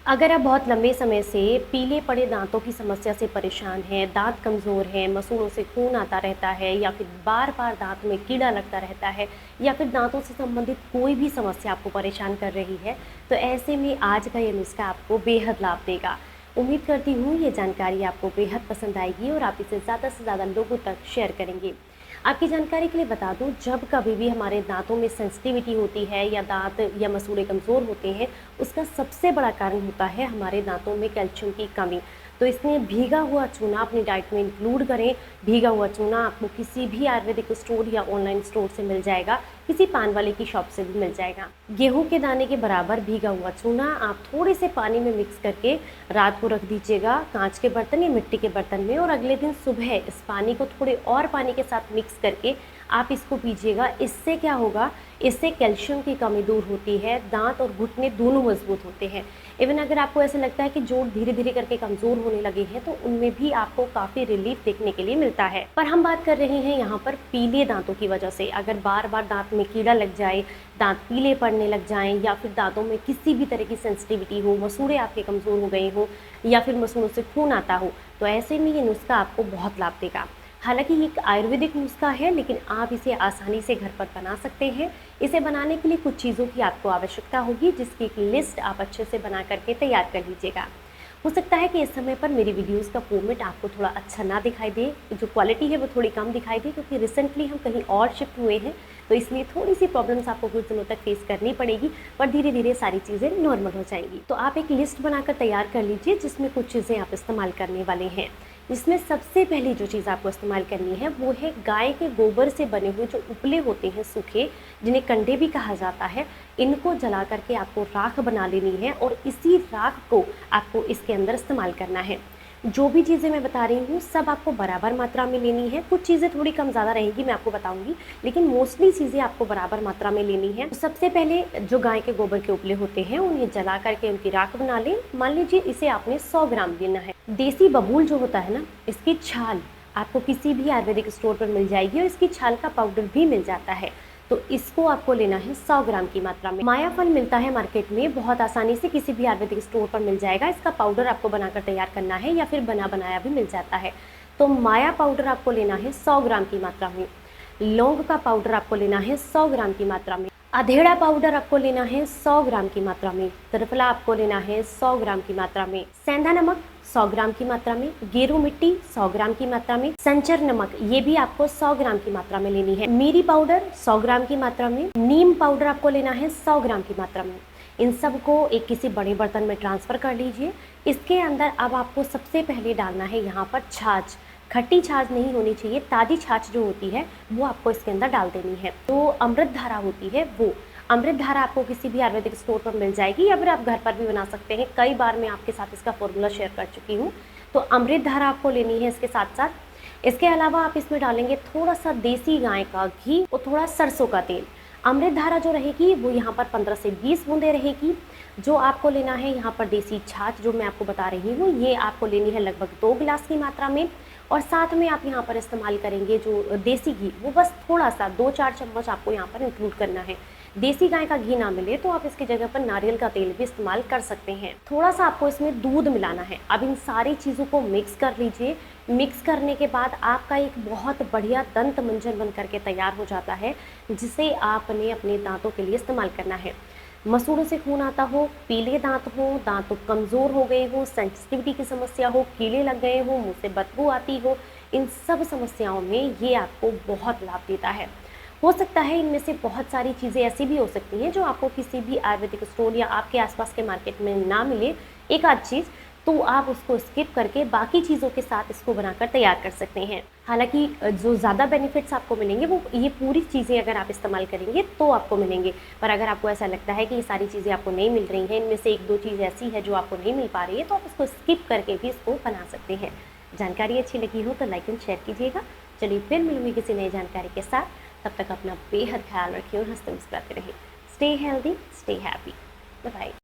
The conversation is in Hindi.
अगर आप बहुत लंबे समय से पीले पड़े दांतों की समस्या से परेशान हैं, दांत कमज़ोर हैं, मसूड़ों से खून आता रहता है या फिर बार-बार दांत में कीड़ा लगता रहता है या फिर दांतों से संबंधित कोई भी समस्या आपको परेशान कर रही है, तो ऐसे में आज का ये नुस्खा आपको बेहद लाभ देगा। उम्मीद करती हूँ ये जानकारी आपको बेहद पसंद आएगी और आप इसे ज़्यादा से ज़्यादा लोगों तक शेयर करेंगे। आपकी जानकारी के लिए बता दूं, जब कभी भी हमारे दांतों में सेंसिटिविटी होती है या दांत या मसूड़े कमज़ोर होते हैं, उसका सबसे बड़ा कारण होता है हमारे दांतों में कैल्शियम की कमी। तो इसलिए भीगा हुआ चूना अपनी डाइट में इंक्लूड करें। भीगा हुआ चूना आपको किसी भी आयुर्वेदिक स्टोर या ऑनलाइन स्टोर से मिल जाएगा, किसी पान वाले की शॉप से भी मिल जाएगा। गेहूं के दाने के बराबर भीगा हुआ चूना आप थोड़े से पानी में मिक्स करके रात को रख दीजिएगा कांच के बर्तन या मिट्टी के बर्तन में, और अगले दिन सुबह इस पानी को थोड़े और पानी के साथ मिक्स करके आप इसको पीजिएगा। इससे क्या होगा, इससे कैल्शियम की कमी दूर होती है, दांत और घुटने दोनों मजबूत होते हैं। इवन अगर आपको ऐसा लगता है कि जोड़ धीरे धीरे करके कमज़ोर होने लगे हैं, तो उनमें भी आपको काफ़ी रिलीफ देखने के लिए मिलता है। पर हम बात कर रहे हैं यहाँ पर पीले दांतों की वजह से। अगर बार बार दांत में कीड़ा लग जाए, दांत पीले पड़ने लग जाएं, या फिर दांतों में किसी भी तरह की सेंसिटिविटी हो, मसूड़े आपके कमज़ोर हो गए हो या फिर मसूड़ों से खून आता हो, तो ऐसे में ये नुस्खा आपको बहुत लाभ देगा। हालांकि ये एक आयुर्वेदिक नुस्खा है, लेकिन आप इसे आसानी से घर पर बना सकते हैं। इसे बनाने के लिए कुछ चीज़ों की आपको आवश्यकता होगी, जिसकी एक लिस्ट आप अच्छे से बना करके तैयार कर लीजिएगा। हो सकता है कि इस समय पर मेरी वीडियोस का फॉर्मेट आपको थोड़ा अच्छा ना दिखाई दे, जो क्वालिटी है वो थोड़ी कम दिखाई दे, क्योंकि रिसेंटली हम कहीं और शिफ्ट हुए हैं, तो इसलिए थोड़ी सी प्रॉब्लम्स आपको कुछ दिनों तक फेस करनी पड़ेगी, पर धीरे धीरे सारी चीज़ें नॉर्मल हो जाएंगी। तो आप एक लिस्ट बनाकर तैयार कर लीजिए, जिसमें कुछ चीज़ें आप इस्तेमाल करने वाले हैं। इसमें सबसे पहली जो चीज़ आपको इस्तेमाल करनी है वो है गाय के गोबर से बने हुए जो उपले होते हैं सूखे, जिन्हें कंडे भी कहा जाता है। इनको जला करके आपको राख बना लेनी है, और इसी राख को आपको इसके अंदर इस्तेमाल करना है। जो भी चीज़ें मैं बता रही हूँ सब आपको बराबर मात्रा में लेनी है। कुछ चीज़ें थोड़ी कम ज़्यादा रहेंगी, मैं आपको बताऊंगी, लेकिन मोस्टली चीज़ें आपको बराबर मात्रा में लेनी है। तो सबसे पहले जो गाय के गोबर के उपले होते हैं उन्हें जला करके उनकी राख बना लें। मान लीजिए इसे आपने 100 ग्राम लेना है। देसी बबूल जो होता है ना, इसकी छाल आपको किसी भी आयुर्वेदिक स्टोर पर मिल जाएगी, और इसकी छाल का पाउडर भी मिल जाता है। तो इसको आपको लेना है 100 ग्राम की मात्रा में। माया फल मिलता है मार्केट में, बहुत आसानी से किसी भी आयुर्वेदिक स्टोर पर मिल जाएगा। इसका पाउडर आपको बनाकर तैयार करना है, या फिर बना बनाया भी मिल जाता है। तो माया पाउडर आपको लेना है 100 ग्राम की मात्रा में। लौंग का पाउडर आपको लेना है 100 ग्राम की मात्रा में। अधेड़ा पाउडर आपको लेना है 100 ग्राम की मात्रा में। त्रिफला आपको लेना है 100 ग्राम की मात्रा में। सेंधा नमक 100 ग्राम की मात्रा में। गेरू मिट्टी 100 ग्राम की मात्रा में। संचर नमक ये भी आपको 100 ग्राम की मात्रा में लेनी है। मीरी पाउडर 100 ग्राम की मात्रा में। नीम पाउडर आपको लेना है 100 ग्राम की मात्रा में। इन सब को एक किसी बड़े बर्तन में ट्रांसफ़र कर लीजिए। इसके अंदर अब आपको सबसे पहले डालना है यहाँ पर छाछ। खट्टी छाछ नहीं होनी चाहिए, ताज़ी छाछ जो होती है वो आपको इसके अंदर डाल देनी है। तो अमृत धारा होती है, वो अमृत धारा आपको किसी भी आयुर्वेदिक स्टोर पर मिल जाएगी, या फिर आप घर पर भी बना सकते हैं। कई बार मैं आपके साथ इसका फॉर्मूला शेयर कर चुकी हूँ। तो अमृत धारा आपको लेनी है इसके साथ साथ। इसके अलावा आप इसमें डालेंगे थोड़ा सा देसी गाय का घी और थोड़ा सरसों का तेल। अमृत धारा जो रहेगी वो यहाँ पर 15 से 20 बूंदे रहेगी। जो आपको लेना है यहाँ पर देसी छाछ जो मैं आपको बता रही हूँ, ये आपको लेनी है लगभग 2 गिलास की मात्रा में। और साथ में आप यहाँ पर इस्तेमाल करेंगे जो देसी घी, वो बस थोड़ा सा 2-4 चम्मच आपको यहाँ पर इंक्लूड करना है। देसी गाय का घी ना मिले तो आप इसकी जगह पर नारियल का तेल भी इस्तेमाल कर सकते हैं। थोड़ा सा आपको इसमें दूध मिलाना है। अब इन सारी चीज़ों को मिक्स कर लीजिए। मिक्स करने के बाद आपका एक बहुत बढ़िया दंत मंजन बन करके तैयार हो जाता है, जिसे आपने अपने दांतों के लिए इस्तेमाल करना है। मसूड़ों से खून आता हो, पीले दांत हो, दांत कमज़ोर हो गए हो, सेंसिटिविटी की समस्या हो, कीड़े लग गए हो, मुंह से बदबू आती हो, इन सब समस्याओं में ये आपको बहुत लाभ देता है। हो सकता है इनमें से बहुत सारी चीज़ें ऐसी भी हो सकती हैं जो आपको किसी भी आयुर्वेदिक स्टोर या आपके आसपास के मार्केट में ना मिले, एक आध चीज़, तो आप उसको स्किप करके बाकी चीज़ों के साथ इसको बनाकर तैयार कर सकते हैं। हालांकि जो ज़्यादा बेनिफिट्स आपको मिलेंगे वो ये पूरी चीज़ें अगर आप इस्तेमाल करेंगे तो आपको मिलेंगे। पर अगर आपको ऐसा लगता है कि ये सारी चीज़ें आपको नहीं मिल रही हैं, इनमें से 1-2 चीज़ ऐसी है जो आपको नहीं मिल पा रही है, तो आप इसको स्किप करके भी इसको बना सकते हैं। जानकारी अच्छी लगी हो तो लाइक एंड शेयर कीजिएगा। चलिए फिर मिलूंगी किसी नई जानकारी के साथ। तब तक अपना बेहद ख्याल रखिए और हंसते मुस्कुराते रहिए। Stay healthy, stay happy. Bye bye.